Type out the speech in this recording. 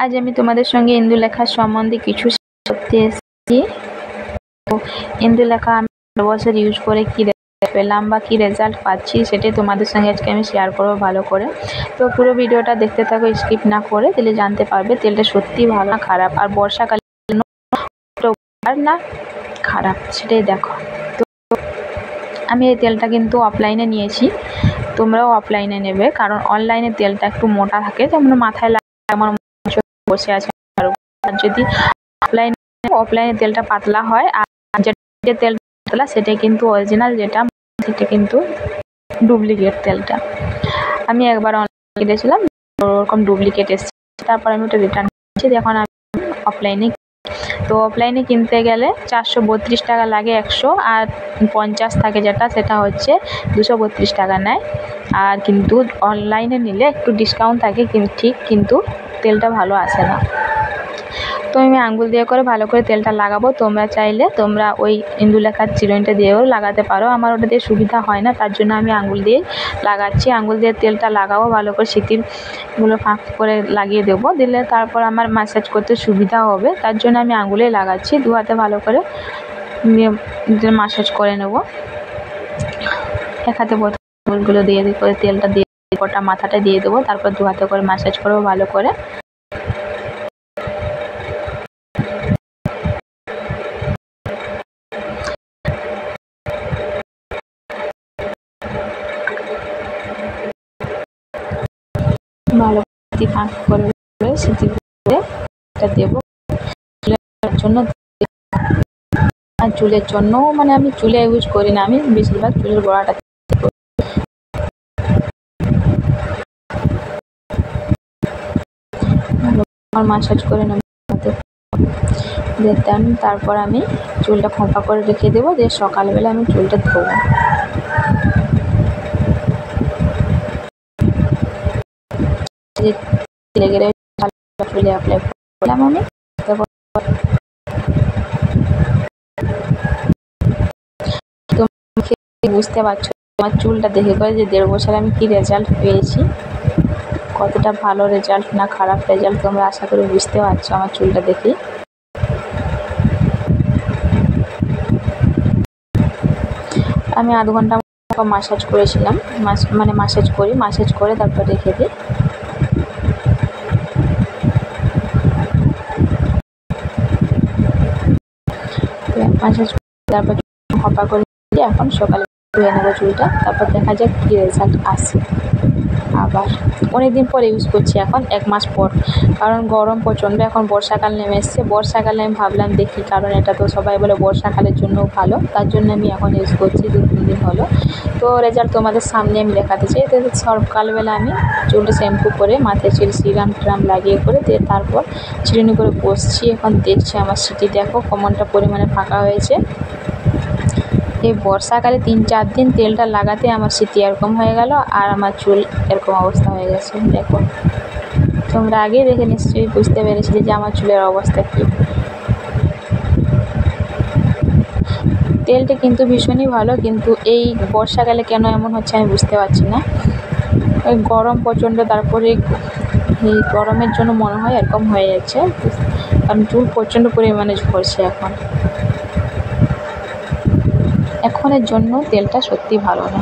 আজ আমি তোমাদের সঙ্গে ইন্দুলেখার সম্বন্ধে কিছু করতে এসেছি। তো ইন্দুলেখা আমি 4 বছর ইউজ করে কি পেলাম বা কি রেজাল্ট পাচ্ছি সেটাই তোমাদের সঙ্গে আজকে আমি শেয়ার করবো ভালো করে। তো পুরো ভিডিওটা দেখতে থাকো স্কিপ না করে, তাহলে জানতে পারবে তেলটা সত্যি ভালো না খারাপ, আর বর্ষাকালে না খারাপ সেটাই দেখো। তো আমি এই তেলটা কিন্তু অফলাইনে নিয়েছি, তোমরাও অফলাইনে নেবে, কারণ অনলাইনে তেলটা একটু মোটা থাকে, যেমন মাথায় লাগে আমার বসে আছে। আর যদি অফলাইনে তেলটা পাতলা হয়, আর যে তেল পাতলা সেটাই কিন্তু অরিজিনাল, যেটা সেটা কিন্তু ডুপ্লিকেট তেলটা। আমি একবার অনলাইনে কিনেছিলাম, ওরকম ডুপ্লিকেট এসেছে, তারপর আমি ওটা রিটার্ন করেছি। এখন আমি অফলাইনে, তো অফলাইনে কিনতে গেলে 432 টাকা লাগে 100, আর 50 থাকে যেটা, সেটা হচ্ছে 232 টাকা নেয়। আর কিন্তু অনলাইনে নিলে একটু ডিসকাউন্ট থাকে ঠিক, কিন্তু তেলটা ভালো আসে না। তো আমি আঙ্গুল দিয়ে করে ভালো করে তেলটা লাগাবো। তোমরা চাইলে তোমরা ওই ইন্দুলেখার চিরুনিটা দিয়েও লাগাতে পারো, আমার ওটা দিয়ে সুবিধা হয় না, তার জন্য আমি আঙ্গুল দিয়ে লাগাচ্ছি। আঙ্গুল দিয়ে তেলটা লাগাবো ভালো করে, সিটিগুলো ফাঁক করে লাগিয়ে দেবো, দিলে তারপর আমার ম্যাসাজ করতে সুবিধা হবে, তার জন্য আমি আঙ্গুলেই লাগাচ্ছি। 2 হাতে ভালো করে ম্যাসাজ করে নেব। 1 হাতে আঙ্গুলগুলো দিয়ে করে তেলটা দিয়ে গোটা মাথাটা দিয়ে দেবো, তারপর 2 হাতে করে ম্যাসাজ করবো ভালো করে। ভালো ফাঁক করে সিটিটা দেবো জন্য। আর চুলের জন্য মানে আমি চুলে ইউজ করি না, আমি বেশিরভাগ চুলের গোড়াটা ম্যাসাজ করে নেব। তারপর আমি চুলটা খোঁপা করে রেখে দেবো, যে সকালবেলা আমি চুলটা ধোবো। চুলে অ্যাপ্লাই করলাম আমি। বুঝতে পারছো আমার চুলটা দেখে করে যে 1.5 বছর আমি কি রেজাল্ট পেয়েছি, কতটা ভালো রেজাল্ট না খারাপ রেজাল্ট, তোমরা আশা করি বুঝতে পারছো আমার চুলটা দেখে। আমি আধ ঘন্টা ম্যাসাজ করেছিলাম, মানে ম্যাসাজ করে তারপর রেখে দিই। ম্যাসাজ তারপর খোঁপা করে এখন সকালে ধুয়ে নেবো চুলটা, তারপর দেখা যাক কী রেজাল্ট আসে। আবার অনেকদিন পর ইউজ করছি, এখন 1 মাস পর, কারণ গরম প্রচণ্ড, এখন বর্ষাকাল নেমে এসছে। বর্ষাকালে আমি ভাবলাম দেখি, কারণ এটা তো সবাই বলে বর্ষাকালের জন্য ভালো, তার জন্য আমি এখন ইউজ করছি 2-3 দিন হলো। তো রেজাল্ট তোমাদের সামনে আমি দেখাতে চাই। তো সকালবেলা আমি চুলটা শ্যাম্পু করে মাথায় সিরাম ট্রাম লাগিয়ে করে দিয়ে তারপর চিরুনি করে বসছি। এখন দেখছি আমার সিটি দেখো কমনটা পরিমাণে ফাঁকা হয়েছে। এই বর্ষাকালে 3-4 দিন তেলটা লাগাতে আমার সিটি এরকম হয়ে গেল, আর আমার চুল এরকম অবস্থা হয়ে গেছে। দেখো তোমরা আগেই দেখে নিশ্চয়ই বুঝতে পেরেছিলে যে আমার চুলের অবস্থা কী। তেলটা কিন্তু ভীষণই ভালো, কিন্তু এই বর্ষাকালে কেন এমন হচ্ছে আমি বুঝতে পারছি না। ওই গরম প্রচণ্ড, তারপরে এই গরমের জন্য মনে হয় এরকম হয়ে যাচ্ছে, কারণ চুল প্রচণ্ড পরিমাণে ঝরছে এখনের জন্য তেলটা সত্যি ভালো না।